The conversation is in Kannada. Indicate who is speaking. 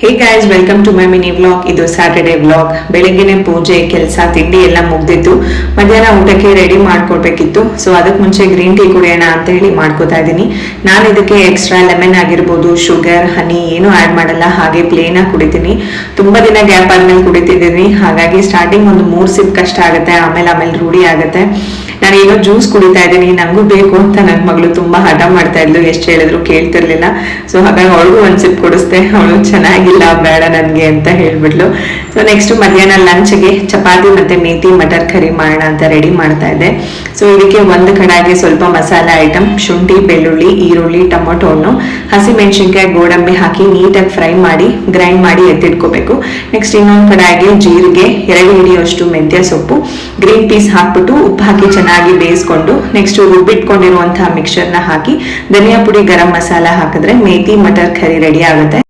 Speaker 1: Hey guys, welcome to my mini vlog. ಇದು ಸ್ಯಾಟರ್ಡೇ ವ್ಲಾಗ್. ಬೆಳಗ್ಗೆನೆ ಪೂಜೆ, ಕೆಲಸ, ತಿಂಡಿ ಎಲ್ಲ ಮುಗ್ದಿತ್ತು. ಮಧ್ಯಾಹ್ನ ಊಟಕ್ಕೆ ರೆಡಿ ಮಾಡ್ಕೊಳ್ಬೇಕಿತ್ತು. ಸೊ ಅದಕ್ಕೆ ಮುಂಚೆ ಗ್ರೀನ್ ಟೀ ಕುಡಿಯೋಣ ಅಂತ ಹೇಳಿ ಮಾಡ್ಕೋತಾ ಇದ್ದೀನಿ. ನಾನು ಇದಕ್ಕೆ ಎಕ್ಸ್ಟ್ರಾ ಲೆಮನ್ ಆಗಿರ್ಬೋದು, ಶುಗರ್, ಹನಿ ಏನು ಆ್ಯಡ್ ಮಾಡಲ್ಲ, ಹಾಗೆ ಪ್ಲೇನ್ ಆಗಿ ಕುಡಿತೀನಿ. ತುಂಬಾ ದಿನ ಗ್ಯಾಪ್ ಆದ್ಮೇಲೆ ಕುಡಿತಿದ್ದೀನಿ. ಹಾಗಾಗಿ ಸ್ಟಾರ್ಟಿಂಗ್ ಒಂದು 3 ಸಿಪ್ ಕಷ್ಟ ಆಗುತ್ತೆ, ಆಮೇಲೆ ರೂಢಿ ಆಗುತ್ತೆ. ನಾನು ಏನೋ ಜ್ಯೂಸ್ ಕುಡಿತಾ ಇದ್ದೀನಿ, ನಂಗೂ ಬೇಕು ಅಂತ ನನ್ನ ಮಗಳು ತುಂಬಾ ಹಠ ಮಾಡ್ತಾ ಇದ್ಲು, ಎಷ್ಟು ಹೇಳಿದ್ರು ಕೇಳ್ತಿರ್ಲಿಲ್ಲ. ಸೊ ಹಾಗಾಗಿ ಅವಳಿಗೂ 1 ಸಿಪ್ ಕುಡಿಸ್ದೆ. ಅವಳು ಚೆನ್ನಾಗಿಲ್ಲ, ಬೇಡ ನನಗೆ ಅಂತ ಹೇಳ್ಬಿಟ್ಲು. ಸೊ ನೆಕ್ಸ್ಟ್ ಮಧ್ಯಾಹ್ನ ಲಂಚ್ಗೆ ಚಪಾತಿ ಮತ್ತೆ ಮೇಥಿ ಮಟರ್ ಕರಿ ಮಾಡೋಣ ಅಂತ ರೆಡಿ ಮಾಡ್ತಾ ಇದ್ದೆ. ಸೊ ಇದಕ್ಕೆ ಒಂದು ಕಡಾಯಿಗೆ ಸ್ವಲ್ಪ ಮಸಾಲೆ ಐಟಮ್, ಶುಂಠಿ, ಬೆಳ್ಳುಳ್ಳಿ, ಈರುಳ್ಳಿ, ಟೊಮೊಟೊನು, ಹಸಿಮೆಣಸಿನ್ಕಾಯಿ, ಗೋಡಂಬಿ ಹಾಕಿ ನೀಟಾಗಿ ಫ್ರೈ ಮಾಡಿ ಗ್ರೈಂಡ್ ಮಾಡಿ ಎತ್ತಿಟ್ಕೋಬೇಕು. ನೆಕ್ಸ್ಟ್ ಇನ್ನೊಂದು ಕಡಾಯಿಗೆ ಜೀರಿಗೆ, 2 ಹಿಡಿಯುವಷ್ಟು ಮೆಂತ್ಯ ಸೊಪ್ಪು, ಗ್ರೀನ್ ಪೀಸ್ ಹಾಕ್ಬಿಟ್ಟು ಉಪ್ಪು ಹಾಕಿ ಚೆನ್ನಾಗಿ ಬೇಯಿಸ್ಕೊಂಡು ನೆಕ್ಸ್ಟ್ ರುಬ್ಬಿಟ್ಕೊಂಡಿರುವಂತಹ ಮಿಕ್ಸರ್ನ ಹಾಕಿ ಧನಿಯಾ ಪುಡಿ, ಗರಂ ಮಸಾಲ ಹಾಕಿದ್ರೆ ಮೇಥಿ ಮಟರ್ ಕರಿ ರೆಡಿ ಆಗುತ್ತೆ.